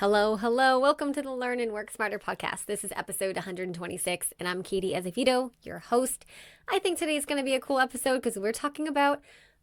Hello, hello. Welcome to the Learn and Work Smarter podcast. This is episode 126, and I'm Katie Azevedo, your host. I think today's going to be a cool episode because we're talking about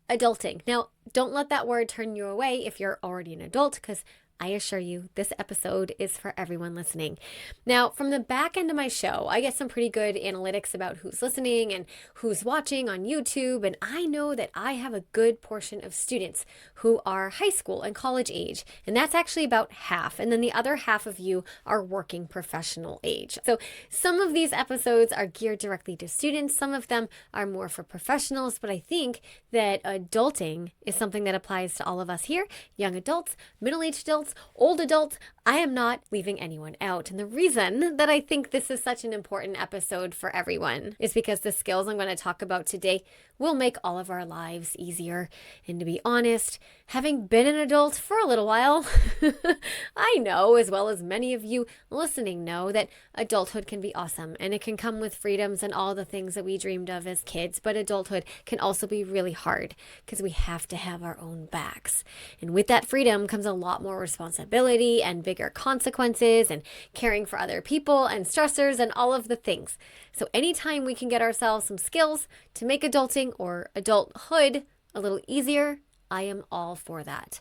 adulting. Now, don't let that word turn you away if you're already an adult, because I assure you, this episode is for everyone listening. Now, from the back end of my show, I get some pretty good analytics about who's listening and who's watching on YouTube, and I know that I have a good portion of students who are high school and college age, and that's actually about half, and then the other half of you are working professional age. So some of these episodes are geared directly to students, some of them are more for professionals, but I think that adulting is something that applies to all of us here, young adults, middle-aged adults, old adults. I am not leaving anyone out. And the reason that I think this is such an important episode for everyone is because the skills I'm going to talk about today will make all of our lives easier. And to be honest, having been an adult for a little while, I know, as well as many of you listening know, that adulthood can be awesome and it can come with freedoms and all the things that we dreamed of as kids. But adulthood can also be really hard because we have to have our own backs. And with that freedom comes a lot more responsibility and bigger consequences and caring for other people and stressors and all of the things. So anytime we can get ourselves some skills to make adulting or adulthood a little easier, I am all for that.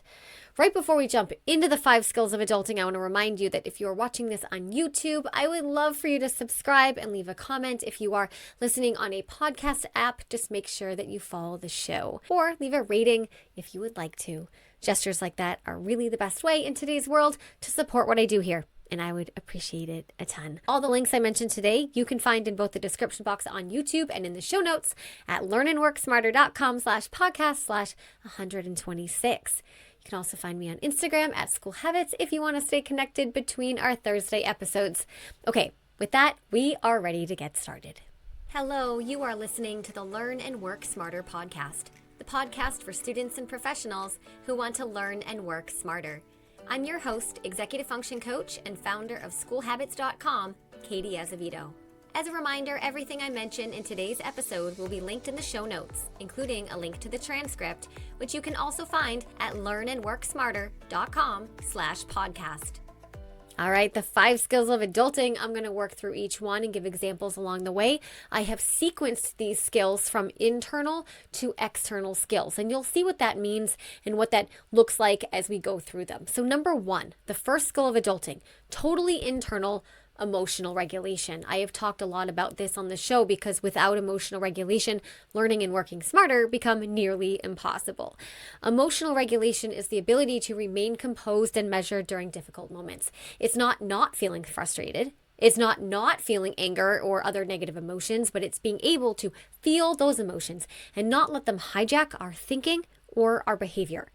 Right before we jump into the 5 skills of adulting, I want to remind you that if you're watching this on YouTube, I would love for you to subscribe and leave a comment. If you are listening on a podcast app, just make sure that you follow the show or leave a rating if you would like to. Gestures like that are really the best way in today's world to support what I do here, and I would appreciate it a ton. All the links I mentioned today, you can find in both the description box on YouTube and in the show notes at learnandworksmarter.com/podcast/126. You can also find me on Instagram at School Habits if you want to stay connected between our Thursday episodes. Okay, with that, we are ready to get started. Hello, you are listening to the Learn and Work Smarter podcast, the podcast for students and professionals who want to learn and work smarter. I'm your host, executive function coach, and founder of schoolhabits.com, Katie Azevedo. As a reminder, everything I mention in today's episode will be linked in the show notes, including a link to the transcript, which you can also find at learnandworksmarter.com/podcast. All right, the 5 skills of adulting, I'm going to work through each one and give examples along the way. I have sequenced these skills from internal to external skills, and you'll see what that means and what that looks like as we go through them. So number 1, the first skill of adulting, totally internal, emotional regulation. I have talked a lot about this on the show because without emotional regulation, learning and working smarter become nearly impossible. Emotional regulation is the ability to remain composed and measured during difficult moments. It's not feeling frustrated. It's not feeling anger or other negative emotions, but it's being able to feel those emotions and not let them hijack our thinking or our behavior.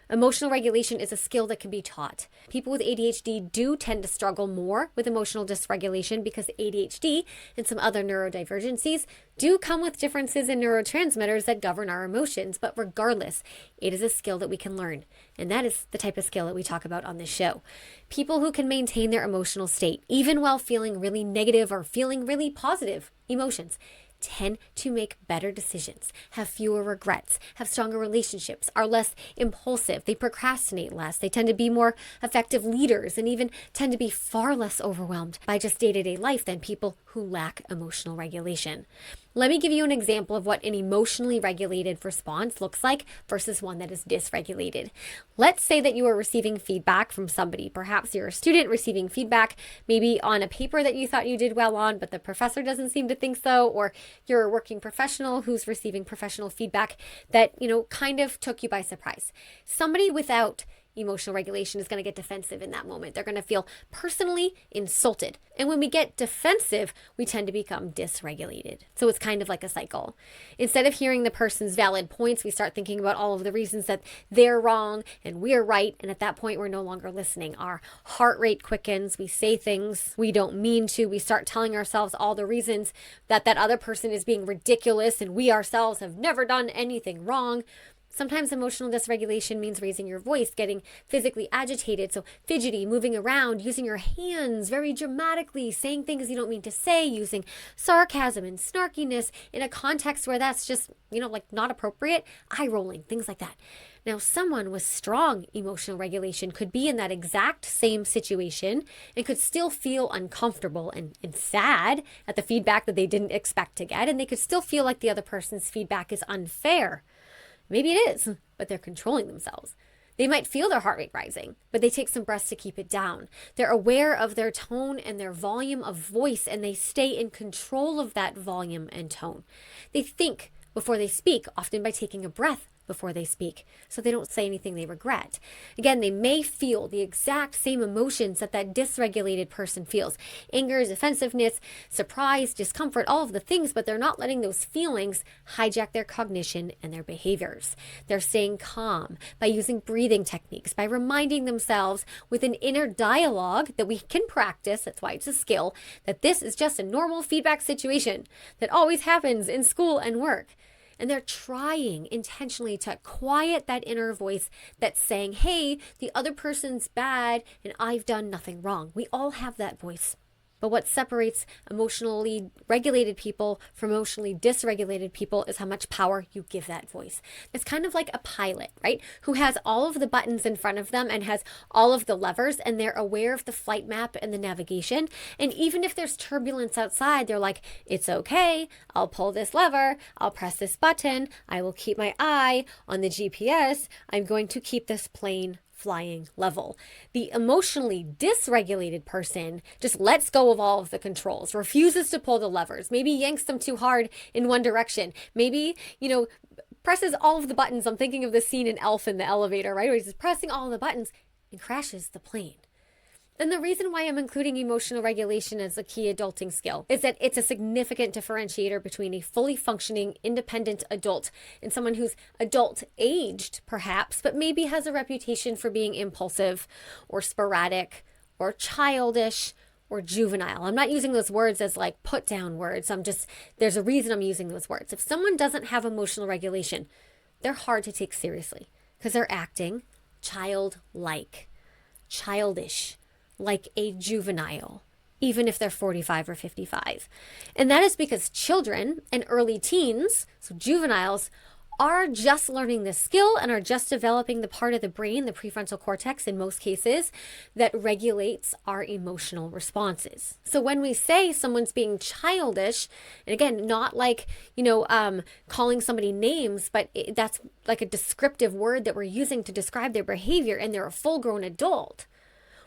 Emotional regulation is a skill that can be taught. People with ADHD do tend to struggle more with emotional dysregulation because ADHD and some other neurodivergencies do come with differences in neurotransmitters that govern our emotions. But regardless, it is a skill that we can learn. And that is the type of skill that we talk about on this show. People who can maintain their emotional state, even while feeling really negative or feeling really positive emotions, tend to make better decisions, have fewer regrets, have stronger relationships, are less impulsive, they procrastinate less, they tend to be more effective leaders, and even tend to be far less overwhelmed by just day-to-day life than people who lack emotional regulation. Let me give you an example of what an emotionally regulated response looks like versus one that is dysregulated. Let's say that you are receiving feedback from somebody. Perhaps you're a student receiving feedback, maybe on a paper that you thought you did well on, but the professor doesn't seem to think so, or you're a working professional who's receiving professional feedback that, kind of took you by surprise. Somebody without emotional regulation is going to get defensive in that moment. They're going to feel personally insulted. And when we get defensive, we tend to become dysregulated. So it's kind of like a cycle. Instead of hearing the person's valid points, we start thinking about all of the reasons that they're wrong and we're right. And at that point, we're no longer listening. Our heart rate quickens. We say things we don't mean to. We start telling ourselves all the reasons that that other person is being ridiculous and we ourselves have never done anything wrong. Sometimes emotional dysregulation means raising your voice, getting physically agitated, so fidgety, moving around, using your hands very dramatically, saying things you don't mean to say, using sarcasm and snarkiness in a context where that's just, like not appropriate, eye rolling, things like that. Now, someone with strong emotional regulation could be in that exact same situation and could still feel uncomfortable and sad at the feedback that they didn't expect to get, and they could still feel like the other person's feedback is unfair. Maybe it is, but they're controlling themselves. They might feel their heart rate rising, but they take some breaths to keep it down. They're aware of their tone and their volume of voice, and they stay in control of that volume and tone. They think before they speak, often by taking a breath before they speak, so they don't say anything they regret. Again, they may feel the exact same emotions that dysregulated person feels. Anger, defensiveness, surprise, discomfort, all of the things, but they're not letting those feelings hijack their cognition and their behaviors. They're staying calm by using breathing techniques, by reminding themselves with an inner dialogue that we can practice, that's why it's a skill, that this is just a normal feedback situation that always happens in school and work. And they're trying intentionally to quiet that inner voice that's saying, hey, the other person's bad and I've done nothing wrong. We all have that voice. But what separates emotionally regulated people from emotionally dysregulated people is how much power you give that voice. It's kind of like a pilot, right? Who has all of the buttons in front of them and has all of the levers, and they're aware of the flight map and the navigation. And even if there's turbulence outside, they're like, it's okay. I'll pull this lever. I'll press this button. I will keep my eye on the GPS. I'm going to keep this plane flying level. The emotionally dysregulated person just lets go of all of the controls, refuses to pull the levers, maybe yanks them too hard in one direction, maybe, presses all of the buttons. I'm thinking of the scene in Elf in the elevator, right? Where he's just pressing all the buttons and crashes the plane. And the reason why I'm including emotional regulation as a key adulting skill is that it's a significant differentiator between a fully functioning, independent adult and someone who's adult aged, perhaps, but maybe has a reputation for being impulsive or sporadic or childish or juvenile. I'm not using those words as like put down words. There's a reason I'm using those words. If someone doesn't have emotional regulation, they're hard to take seriously because they're acting childlike, childish, like a juvenile, even if they're 45 or 55. And that is because children and early teens, so juveniles, are just learning this skill and are just developing the part of the brain, the prefrontal cortex in most cases, that regulates our emotional responses. So when we say someone's being childish, and again, not like, calling somebody names, but that's like a descriptive word that we're using to describe their behavior, and they're a full-grown adult.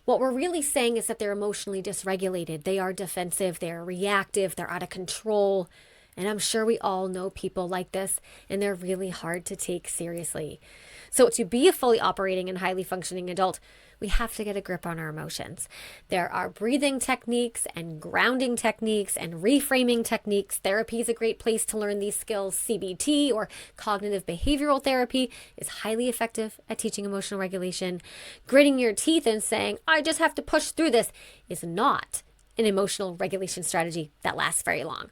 What we're really saying is that they're emotionally dysregulated. They are defensive, they're reactive, they're out of control. And I'm sure we all know people like this, and they're really hard to take seriously. So to be a fully operating and highly functioning adult, we have to get a grip on our emotions. There are breathing techniques and grounding techniques and reframing techniques. Therapy is a great place to learn these skills. CBT, or cognitive behavioral therapy, is highly effective at teaching emotional regulation. Gritting your teeth and saying, I just have to push through this, is not an emotional regulation strategy that lasts very long.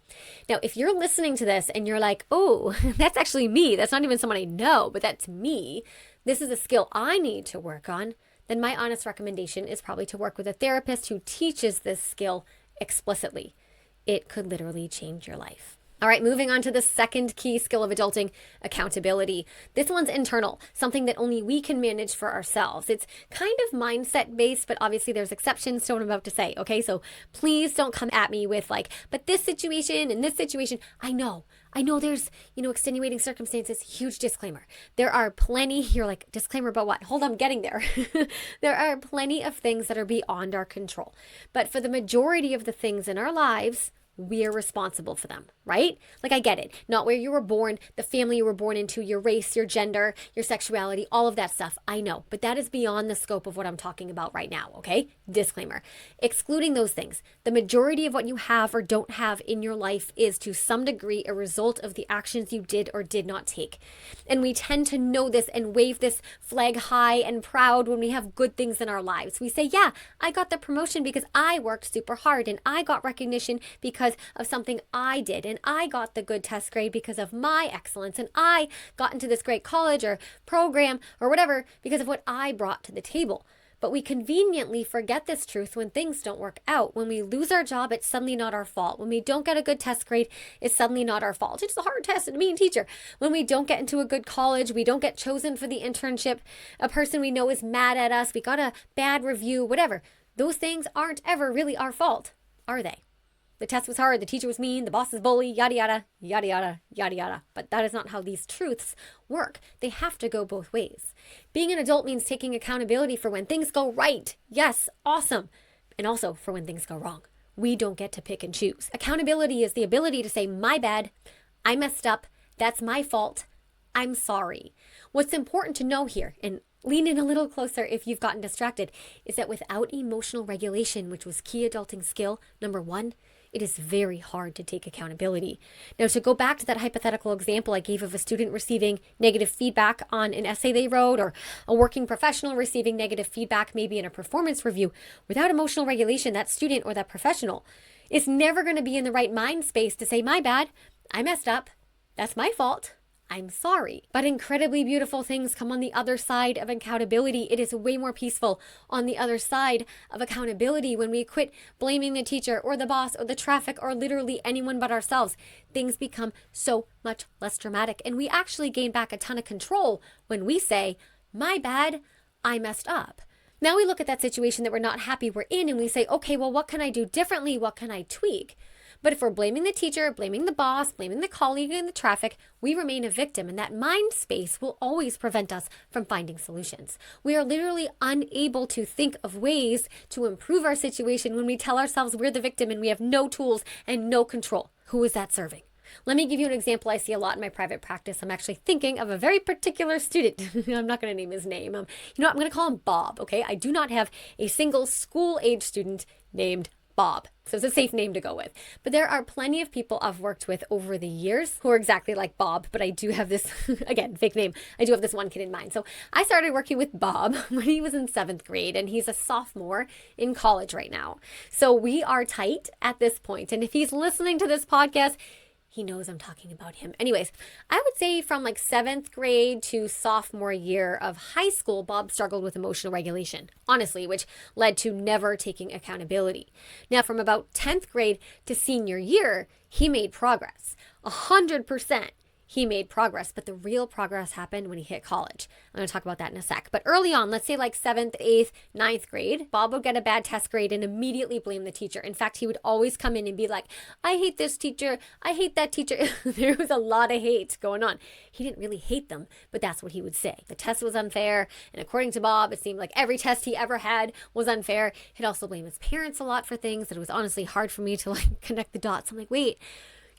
Now, if you're listening to this and you're like, oh, that's actually me, that's not even someone I know, but that's me, this is a skill I need to work on, then my honest recommendation is probably to work with a therapist who teaches this skill explicitly. It could literally change your life. All right, moving on to the second key skill of adulting, accountability. This one's internal, something that only we can manage for ourselves. It's kind of mindset based, but obviously there's exceptions to what I'm about to say, okay? So please don't come at me with like, but this situation and this situation, I know there's, extenuating circumstances, huge disclaimer. There are plenty, you're like, disclaimer about what? Hold on, I'm getting there. There are plenty of things that are beyond our control. But for the majority of the things in our lives, we are responsible for them, right? Like, I get it. Not where you were born, the family you were born into, your race, your gender, your sexuality, all of that stuff. I know, but that is beyond the scope of what I'm talking about right now, okay? Disclaimer. Excluding those things, the majority of what you have or don't have in your life is to some degree a result of the actions you did or did not take. And we tend to know this and wave this flag high and proud when we have good things in our lives. We say, yeah, I got the promotion because I worked super hard, and I got recognition because because of something I did, and I got the good test grade because of my excellence, and I got into this great college or program or whatever because of what I brought to the table. But we conveniently forget this truth when things don't work out. When we lose our job, it's suddenly not our fault. When we don't get a good test grade, it's suddenly not our fault. It's a hard test and a mean teacher. When we don't get into a good college, we don't get chosen for the internship, a person we know is mad at us, we got a bad review, whatever. Those things aren't ever really our fault, are they? The test was hard, the teacher was mean, the boss is bully, yada, yada, yada, yada, yada, yada. But that is not how these truths work. They have to go both ways. Being an adult means taking accountability for when things go right. Yes, awesome. And also for when things go wrong. We don't get to pick and choose. Accountability is the ability to say, my bad, I messed up, that's my fault, I'm sorry. What's important to know here, and lean in a little closer if you've gotten distracted, is that without emotional regulation, which was key adulting skill number 1, it is very hard to take accountability. Now, to go back to that hypothetical example I gave of a student receiving negative feedback on an essay they wrote, or a working professional receiving negative feedback maybe in a performance review, without emotional regulation, that student or that professional is never going to be in the right mind space to say, my bad, I messed up, that's my fault, I'm sorry. But incredibly beautiful things come on the other side of accountability. It is way more peaceful on the other side of accountability when we quit blaming the teacher or the boss or the traffic or literally anyone but ourselves. Things become so much less dramatic, and we actually gain back a ton of control when we say, my bad, I messed up. Now we look at that situation that we're not happy we're in and we say, okay, well, what can I do differently? What can I tweak? But if we're blaming the teacher, blaming the boss, blaming the colleague in the traffic, we remain a victim, and that mind space will always prevent us from finding solutions. We are literally unable to think of ways to improve our situation when we tell ourselves we're the victim and we have no tools and no control. Who is that serving? Let me give you an example I see a lot in my private practice. I'm actually thinking of a very particular student. I'm not going to name his name. I'm going to call him Bob, okay? I do not have a single school-age student named Bob. So it's a safe name to go with. But there are plenty of people I've worked with over the years who are exactly like Bob, but I do have this, again, fake name. I do have this one kid in mind. So I started working with Bob when he was in 7th grade, and he's a sophomore in college right now. So we are tight at this point. And if he's listening to this podcast, he knows I'm talking about him. Anyways, I would say from like 7th grade to sophomore year of high school, Bob struggled with emotional regulation, honestly, which led to never taking accountability. Now, from about 10th grade to senior year, he made progress. 100%. He made progress, but the real progress happened when he hit college. I'm going to talk about that in a sec. But early on, let's say like 7th, 8th, 9th grade, Bob would get a bad test grade and immediately blame the teacher. In fact, he would always come in and be like, I hate this teacher. I hate that teacher. There was a lot of hate going on. He didn't really hate them, but that's what he would say. The test was unfair. And according to Bob, it seemed like every test he ever had was unfair. He'd also blame his parents a lot for things that it was honestly hard for me to like connect the dots. I'm like, wait,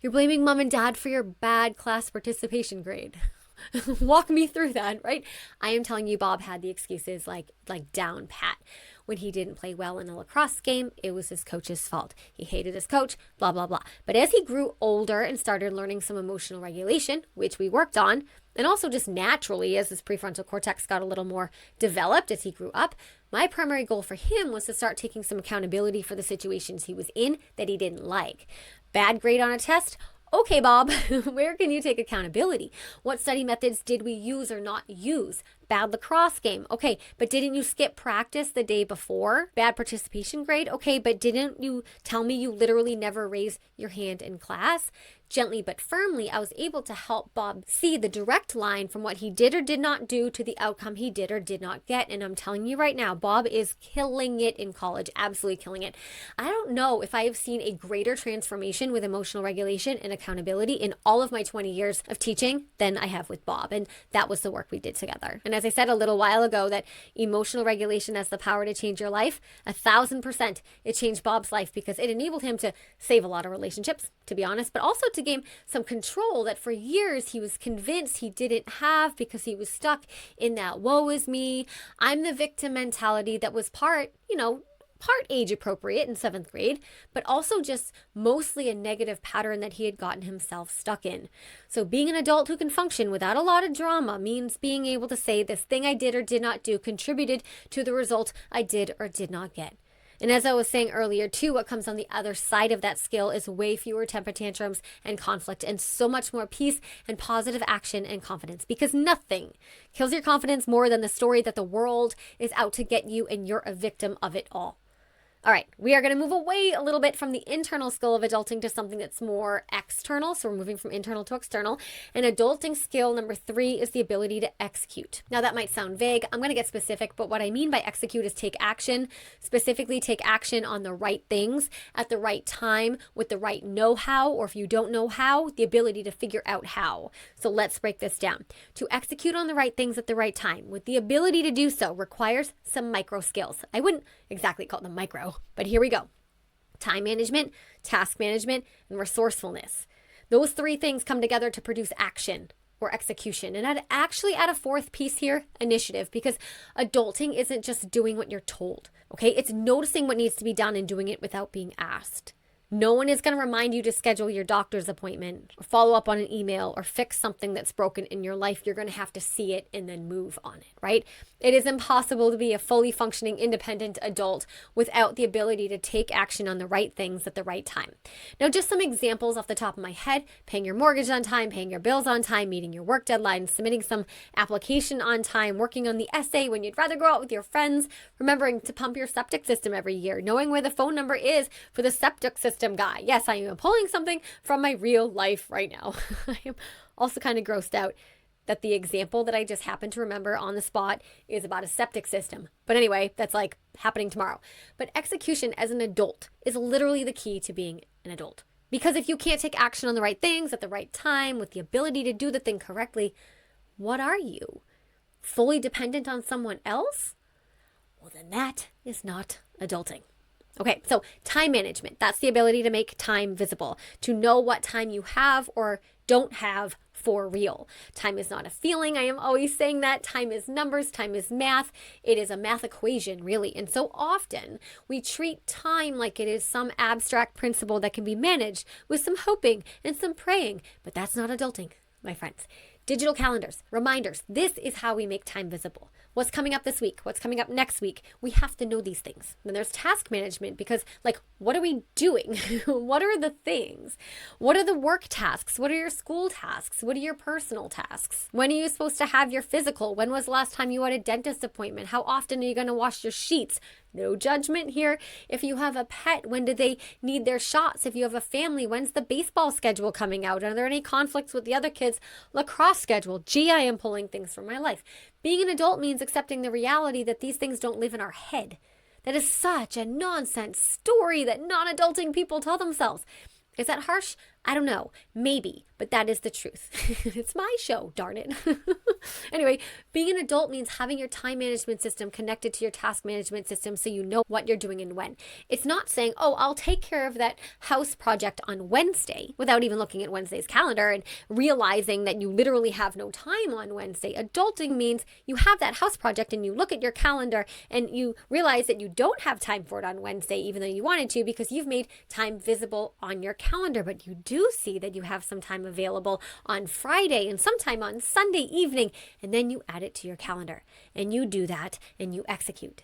you're blaming mom and dad for your bad class participation grade. Walk me through that, right? I am telling you, Bob had the excuses like down pat. When he didn't play well in a lacrosse game, it was his coach's fault. He hated his coach, blah, blah, blah. But as he grew older and started learning some emotional regulation, which we worked on, and also just naturally as his prefrontal cortex got a little more developed as he grew up, my primary goal for him was to start taking some accountability for the situations he was in that he didn't like. Bad grade on a test? Okay, Bob, where can you take accountability? What study methods did we use or not use? Bad lacrosse game. Okay, but didn't you skip practice the day before? Bad participation grade. Okay, but didn't you tell me you literally never raise your hand in class? Gently but firmly, I was able to help Bob see the direct line from what he did or did not do to the outcome he did or did not get. And I'm telling you right now, Bob is killing it in college, absolutely killing it. I don't know if I have seen a greater transformation with emotional regulation and accountability in all of my 20 years of teaching than I have with Bob. And that was the work we did together. And as I said a little while ago, that emotional regulation has the power to change your life. 1,000%. It changed Bob's life because it enabled him to save a lot of relationships, to be honest, but also to gain some control that for years he was convinced he didn't have because he was stuck in that woe is me, I'm the victim mentality that was part age appropriate in 7th grade, but also just mostly a negative pattern that he had gotten himself stuck in. So being an adult who can function without a lot of drama means being able to say this thing I did or did not do contributed to the result I did or did not get. And as I was saying earlier too, what comes on the other side of that scale is way fewer temper tantrums and conflict and so much more peace and positive action and confidence, because nothing kills your confidence more than the story that the world is out to get you and you're a victim of it all. All right, we are going to move away a little bit from the internal skill of adulting to something that's more external. So we're moving from internal to external. And adulting skill number 3 is the ability to execute. Now that might sound vague. I'm going to get specific, but what I mean by execute is take action, specifically take action on the right things at the right time with the right know-how, or if you don't know how, the ability to figure out how. So let's break this down. To execute on the right things at the right time with the ability to do so requires some micro skills. I wouldn't exactly call them micro, but here we go. Time management, task management, and resourcefulness. Those 3 things come together to produce action or execution. And I'd actually add a 4th piece here, initiative, because adulting isn't just doing what you're told, okay? It's noticing what needs to be done and doing it without being asked. No one is going to remind you to schedule your doctor's appointment or follow up on an email or fix something that's broken in your life. You're going to have to see it and then move on it, right? It is impossible to be a fully functioning, independent adult without the ability to take action on the right things at the right time. Now, just some examples off the top of my head: paying your mortgage on time, paying your bills on time, meeting your work deadlines, submitting some application on time, working on the essay when you'd rather go out with your friends, remembering to pump your septic system every year, knowing where the phone number is for the septic system guy. Yes, I am pulling something from my real life right now. I am also kind of grossed out that the example that I just happened to remember on the spot is about a septic system. But anyway, that's like happening tomorrow. But execution as an adult is literally the key to being an adult. Because if you can't take action on the right things at the right time with the ability to do the thing correctly, what are you? Fully dependent on someone else? Well, then that is not adulting. Okay, so time management, that's the ability to make time visible, to know what time you have or don't have for real. Time is not a feeling. I am always saying that. Time is numbers, time is math. It is a math equation, really. And so often we treat time like it is some abstract principle that can be managed with some hoping and some praying, but that's not adulting, my friends. Digital calendars, reminders. This is how we make time visible. What's coming up this week? What's coming up next week? We have to know these things. Then there's task management, because what are we doing? What are the things? What are the work tasks? What are your school tasks? What are your personal tasks? When are you supposed to have your physical? When was the last time you had a dentist appointment? How often are you going to wash your sheets? No judgment here. If you have a pet, when do they need their shots? If you have a family, when's the baseball schedule coming out? Are there any conflicts with the other kids' lacrosse schedule? Gee, I am pulling things from my life. Being an adult means accepting the reality that these things don't live in our head. That is such a nonsense story that non-adulting people tell themselves. Is that harsh? I don't know. Maybe, but that is the truth. It's my show, darn it. Anyway, being an adult means having your time management system connected to your task management system so you know what you're doing and when. It's not saying, oh, I'll take care of that house project on Wednesday without even looking at Wednesday's calendar and realizing that you literally have no time on Wednesday. Adulting means you have that house project and you look at your calendar and you realize that you don't have time for it on Wednesday, even though you wanted to, because you've made time visible on your calendar, but you do see that you have some time available on Friday and sometime on Sunday evening, and then you add it to your calendar and you do that and you execute.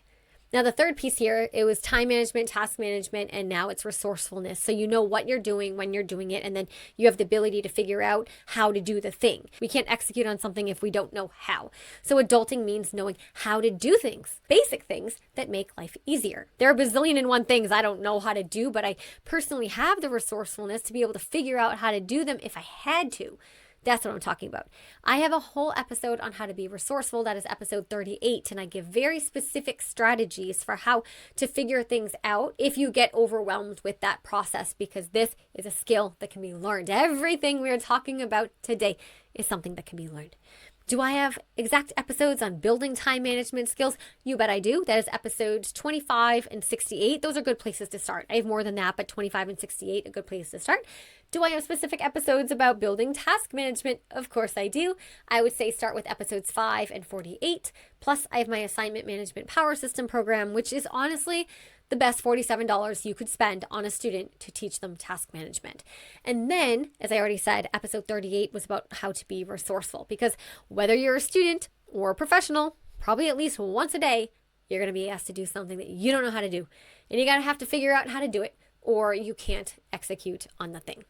Now, the third piece here, it was time management, task management, and now it's resourcefulness. So you know what you're doing, when you're doing it, and then you have the ability to figure out how to do the thing. We can't execute on something if we don't know how. So adulting means knowing how to do things, basic things that make life easier. There are a bazillion and one things I don't know how to do, but I personally have the resourcefulness to be able to figure out how to do them if I had to. That's what I'm talking about. I have a whole episode on how to be resourceful. That is episode 38. And I give very specific strategies for how to figure things out if you get overwhelmed with that process, because this is a skill that can be learned. Everything we're talking about today is something that can be learned. Do I have exact episodes on building time management skills? You bet I do. That is episodes 25 and 68. Those are good places to start. I have more than that, but 25 and 68, a good place to start. Do I have specific episodes about building task management? Of course I do. I would say start with episodes 5 and 48. Plus, I have my assignment management power system program, which is honestly the best $47 you could spend on a student to teach them task management. And then, as I already said, episode 38 was about how to be resourceful, because whether you're a student or a professional, probably at least once a day, you're going to be asked to do something that you don't know how to do. And you got to have to figure out how to do it, or you can't execute on the thing.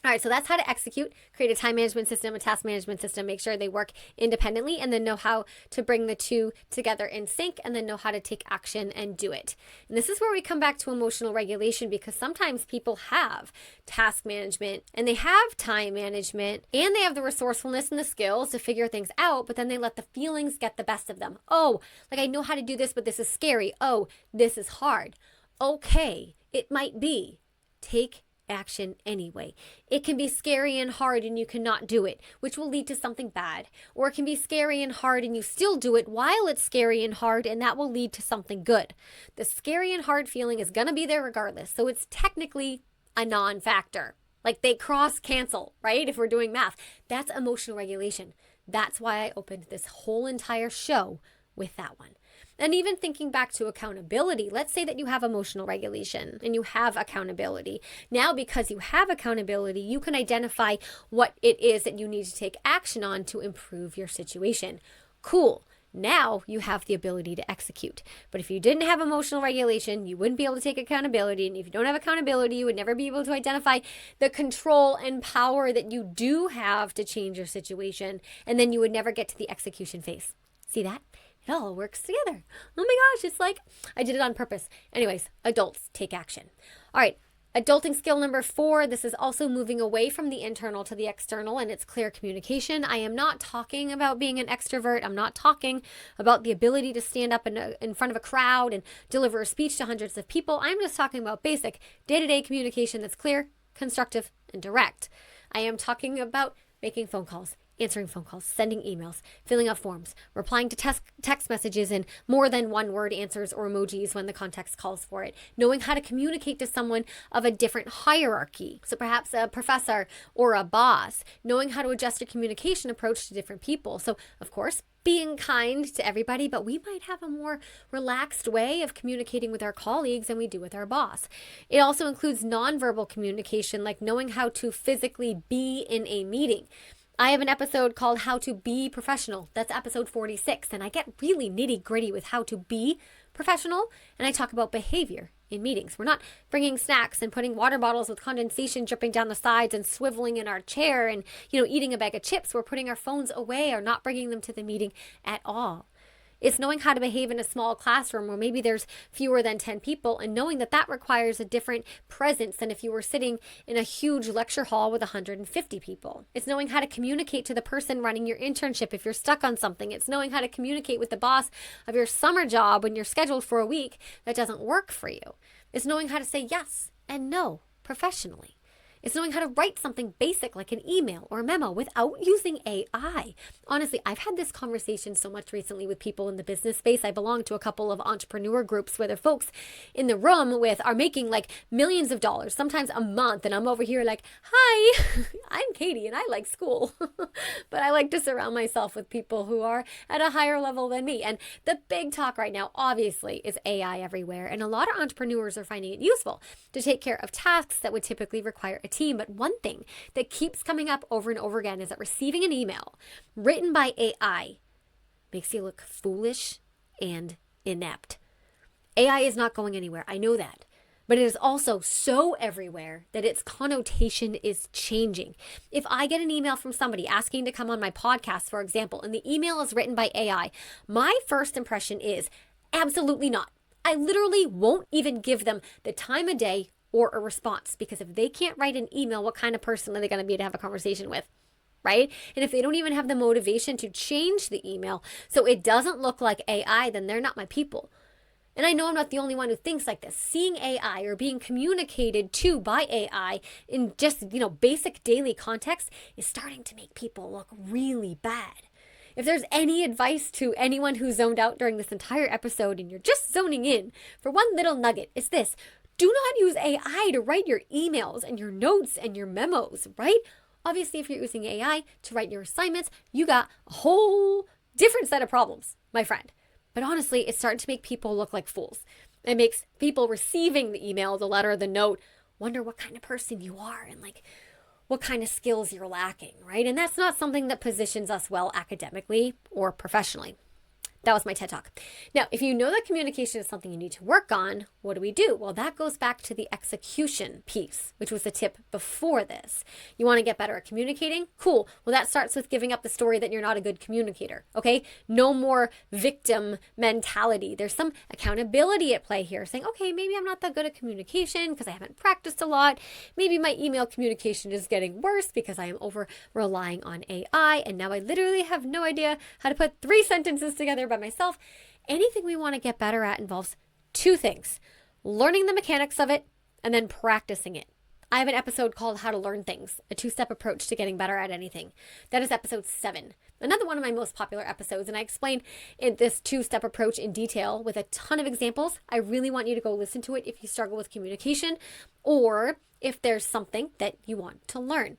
All right, so that's how to execute, create a time management system, a task management system, make sure they work independently, and then know how to bring the two together in sync, and then know how to take action and do it. And this is where we come back to emotional regulation, because sometimes people have task management and they have time management and they have the resourcefulness and the skills to figure things out, but then they let the feelings get the best of them. Oh, like I know how to do this, but this is scary. Oh, this is hard. Okay, it might be. Take action anyway. It can be scary and hard and you cannot do it, which will lead to something bad. Or it can be scary and hard and you still do it while it's scary and hard, and that will lead to something good. The scary and hard feeling is going to be there regardless. So it's technically a non-factor. Like they cross cancel, right? If we're doing math, that's emotional regulation. That's why I opened this whole entire show with that one. And even thinking back to accountability, let's say that you have emotional regulation and you have accountability. Now, because you have accountability, you can identify what it is that you need to take action on to improve your situation. Cool. Now you have the ability to execute. But if you didn't have emotional regulation, you wouldn't be able to take accountability. And if you don't have accountability, you would never be able to identify the control and power that you do have to change your situation. And then you would never get to the execution phase. See that? It all works together. Oh my gosh, it's like I did it on purpose. Anyways, adults, take action. All right, adulting skill number 4. This is also moving away from the internal to the external, and it's clear communication. I am not talking about being an extrovert. I'm not talking about the ability to stand up in front of a crowd and deliver a speech to hundreds of people. I'm just talking about basic day-to-day communication that's clear, constructive, and direct. I am talking about making phone calls, answering phone calls, sending emails, filling out forms, replying to text messages in more than one word answers or emojis when the context calls for it, knowing how to communicate to someone of a different hierarchy. So perhaps a professor or a boss, knowing how to adjust a communication approach to different people. So of course, being kind to everybody, but we might have a more relaxed way of communicating with our colleagues than we do with our boss. It also includes nonverbal communication, like knowing how to physically be in a meeting. I have an episode called How to Be Professional. That's episode 46. And I get really nitty gritty with how to be professional. And I talk about behavior in meetings. We're not bringing snacks and putting water bottles with condensation dripping down the sides and swiveling in our chair and, eating a bag of chips. We're putting our phones away or not bringing them to the meeting at all. It's knowing how to behave in a small classroom where maybe there's fewer than 10 people, and knowing that that requires a different presence than if you were sitting in a huge lecture hall with 150 people. It's knowing how to communicate to the person running your internship if you're stuck on something. It's knowing how to communicate with the boss of your summer job when you're scheduled for a week that doesn't work for you. It's knowing how to say yes and no professionally. It's knowing how to write something basic like an email or a memo without using AI. Honestly, I've had this conversation so much recently with people in the business space. I belong to a couple of entrepreneur groups where the folks in the room are making like millions of dollars, sometimes a month. And I'm over here like, hi, I'm Katie and I like school. But I like to surround myself with people who are at a higher level than me. And the big talk right now, obviously, is AI everywhere. And a lot of entrepreneurs are finding it useful to take care of tasks that would typically require a team. But one thing that keeps coming up over and over again is that receiving an email written by AI makes you look foolish and inept. AI is not going anywhere. I know that. But it is also so everywhere that its connotation is changing. If I get an email from somebody asking to come on my podcast, for example, and the email is written by AI, my first impression is absolutely not. I literally won't even give them the time of day or a response, because if they can't write an email, what kind of person are they going to be to have a conversation with, right? And if they don't even have the motivation to change the email so it doesn't look like AI, then they're not my people. And I know I'm not the only one who thinks like this. Seeing AI or being communicated to by AI in just, basic daily context is starting to make people look really bad. If there's any advice to anyone who zoned out during this entire episode and you're just zoning in for one little nugget, it's this. Do not use AI to write your emails and your notes and your memos, right? Obviously, if you're using AI to write your assignments, you got a whole different set of problems, my friend. But honestly, it's starting to make people look like fools. It makes people receiving the email, the letter, the note, wonder what kind of person you are and what kind of skills you're lacking, right? And that's not something that positions us well academically or professionally. That was my TED Talk. Now, if you know that communication is something you need to work on, what do we do? Well, that goes back to the execution piece, which was the tip before this. You want to get better at communicating? Cool. Well, that starts with giving up the story that you're not a good communicator, okay? No more victim mentality. There's some accountability at play here, saying, okay, maybe I'm not that good at communication because I haven't practiced a lot. Maybe my email communication is getting worse because I am over relying on AI, and now I literally have no idea how to put 3 sentences together by myself. Anything we want to get better at involves 2 things: learning the mechanics of it and then practicing it. I have an episode called How to Learn Things, a 2-step approach to getting better at anything. That is episode 7. Another one of my most popular episodes, and I explain this 2-step approach in detail with a ton of examples. I really want you to go listen to it if you struggle with communication or if there's something that you want to learn.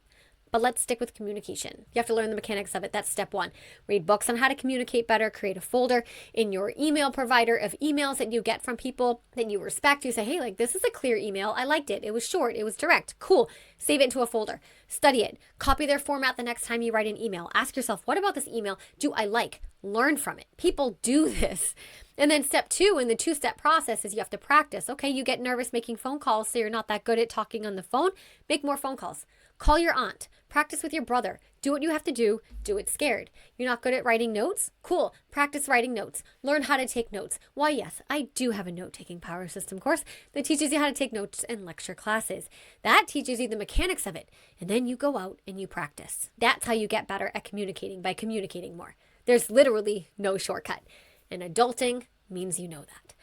But let's stick with communication. You have to learn the mechanics of it. That's step 1. Read books on how to communicate better. Create a folder in your email provider of emails that you get from people that you respect. You say, hey, like, this is a clear email. I liked it. It was short. It was direct. Cool. Save it into a folder. Study it. Copy their format the next time you write an email. Ask yourself, what about this email do I like? Learn from it. People do this. And then step 2 in the 2-step process is you have to practice. Okay, you get nervous making phone calls, so you're not that good at talking on the phone. Make more phone calls. Call your aunt. Practice with your brother. Do what you have to do. Do it scared. You're not good at writing notes? Cool. Practice writing notes. Learn how to take notes. Why, yes, I do have a note-taking power system course that teaches you how to take notes in lecture classes. That teaches you the mechanics of it. And then you go out and you practice. That's how you get better at communicating, by communicating more. There's literally no shortcut. And adulting means you know that.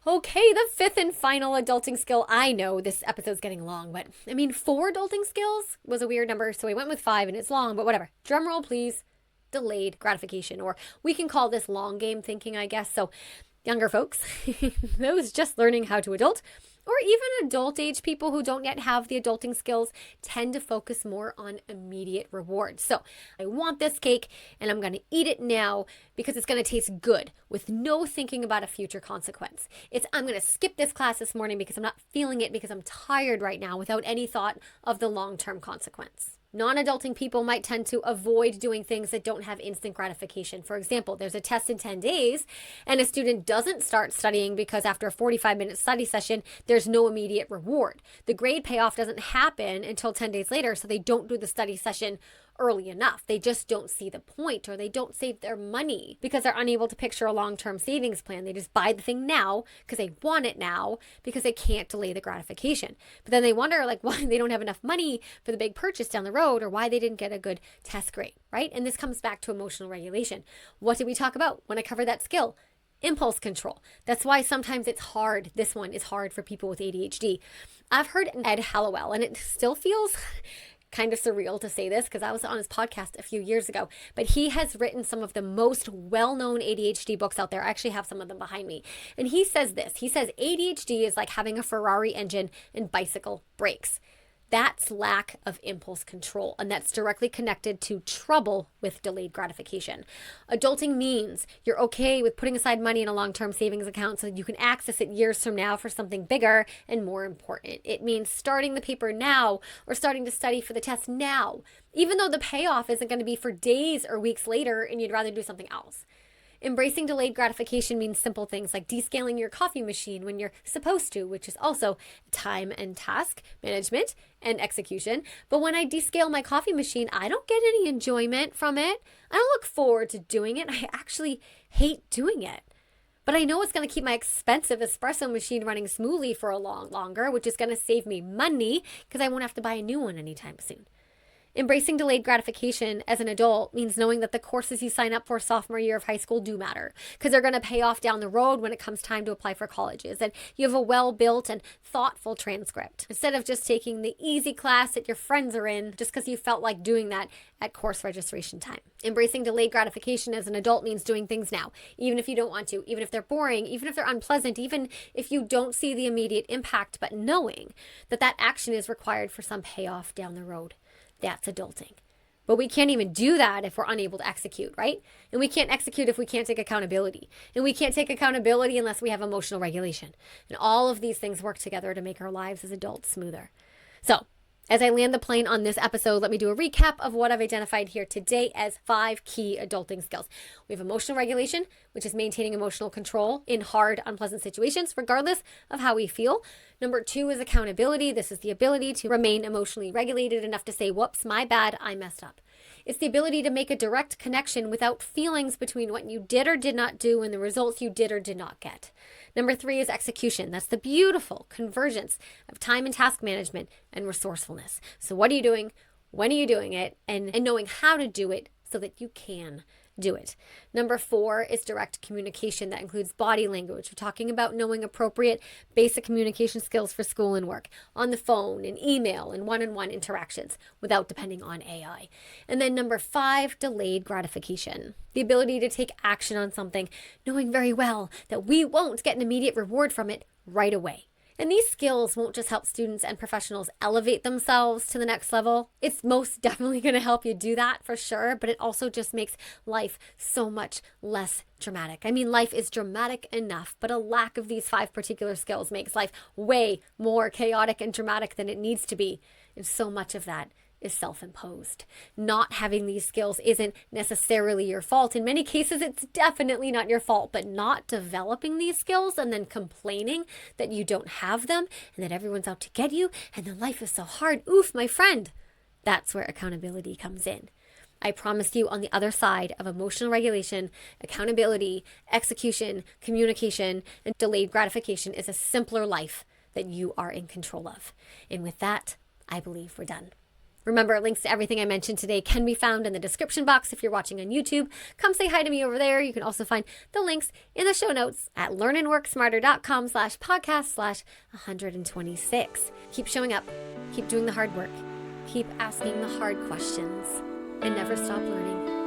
Okay, the 5th and final adulting skill. I know this episode's getting long, but 4 adulting skills was a weird number, so I went with 5 and it's long, but whatever. Drum roll, please. Delayed gratification, or we can call this long game thinking, I guess. So younger folks, those just learning how to adult, or even adult age people who don't yet have the adulting skills, tend to focus more on immediate rewards. So I want this cake and I'm going to eat it now because it's going to taste good with no thinking about a future consequence. I'm going to skip this class this morning because I'm not feeling it because I'm tired right now, without any thought of the long-term consequence. Non-adulting people might tend to avoid doing things that don't have instant gratification. For example, there's a test in 10 days and a student doesn't start studying because after a 45-minute study session, there's no immediate reward. The grade payoff doesn't happen until 10 days later, so they don't do the study session early enough. They just don't see the point, or they don't save their money because they're unable to picture a long-term savings plan. They just buy the thing now because they want it now because they can't delay the gratification. But then they wonder why they don't have enough money for the big purchase down the road, or why they didn't get a good test grade, right? And this comes back to emotional regulation. What did we talk about when I covered that skill? Impulse control. That's why sometimes it's hard. This one is hard for people with ADHD. I've heard Ed Hallowell, and it still feels kind of surreal to say this because I was on his podcast a few years ago, but he has written some of the most well-known ADHD books out there. I actually have some of them behind me. And he says this. He says ADHD is like having a Ferrari engine and bicycle brakes. That's lack of impulse control, and that's directly connected to trouble with delayed gratification. Adulting means you're okay with putting aside money in a long-term savings account so that you can access it years from now for something bigger and more important. It means starting the paper now, or starting to study for the test now, even though the payoff isn't going to be for days or weeks later and you'd rather do something else. Embracing delayed gratification means simple things like descaling your coffee machine when you're supposed to, which is also time and task management and execution. But when I descale my coffee machine, I don't get any enjoyment from it. I don't look forward to doing it. I actually hate doing it. But I know it's going to keep my expensive espresso machine running smoothly for a lot longer, which is going to save me money because I won't have to buy a new one anytime soon. Embracing delayed gratification as an adult means knowing that the courses you sign up for sophomore year of high school do matter because they're going to pay off down the road when it comes time to apply for colleges, and you have a well-built and thoughtful transcript instead of just taking the easy class that your friends are in just because you felt like doing that at course registration time. Embracing delayed gratification as an adult means doing things now, even if you don't want to, even if they're boring, even if they're unpleasant, even if you don't see the immediate impact, but knowing that that action is required for some payoff down the road. That's adulting. But we can't even do that if we're unable to execute, right? And we can't execute if we can't take accountability. And we can't take accountability unless we have emotional regulation. And all of these things work together to make our lives as adults smoother. So As I land the plane on this episode, let me do a recap of what I've identified here today as 5 key adulting skills. We have emotional regulation, which is maintaining emotional control in hard, unpleasant situations, regardless of how we feel. Number 2 is accountability. This is the ability to remain emotionally regulated enough to say, whoops, my bad, I messed up. It's the ability to make a direct connection without feelings between what you did or did not do and the results you did or did not get. Number 3 is execution. That's the beautiful convergence of time and task management and resourcefulness. So what are you doing? When are you doing it? And knowing how to do it so that you can do it. Number 4 is direct communication. That includes body language. We're talking about knowing appropriate basic communication skills for school and work, on the phone and email and one-on-one interactions without depending on AI. And then number 5, delayed gratification. The ability to take action on something, knowing very well that we won't get an immediate reward from it right away. And these skills won't just help students and professionals elevate themselves to the next level. It's most definitely going to help you do that for sure, but it also just makes life so much less dramatic. I mean, life is dramatic enough, but a lack of these 5 particular skills makes life way more chaotic and dramatic than it needs to be. And so much of that is self-imposed. Not having these skills isn't necessarily your fault. In many cases, it's definitely not your fault, but not developing these skills and then complaining that you don't have them and that everyone's out to get you and then life is so hard. Oof, my friend. That's where accountability comes in. I promise you, on the other side of emotional regulation, accountability, execution, communication, and delayed gratification is a simpler life that you are in control of. And with that, I believe we're done. Remember, links to everything I mentioned today can be found in the description box if you're watching on YouTube. Come say hi to me over there. You can also find the links in the show notes at learnandworksmarter.com/podcast/126. Keep showing up. Keep doing the hard work. Keep asking the hard questions. And never stop learning.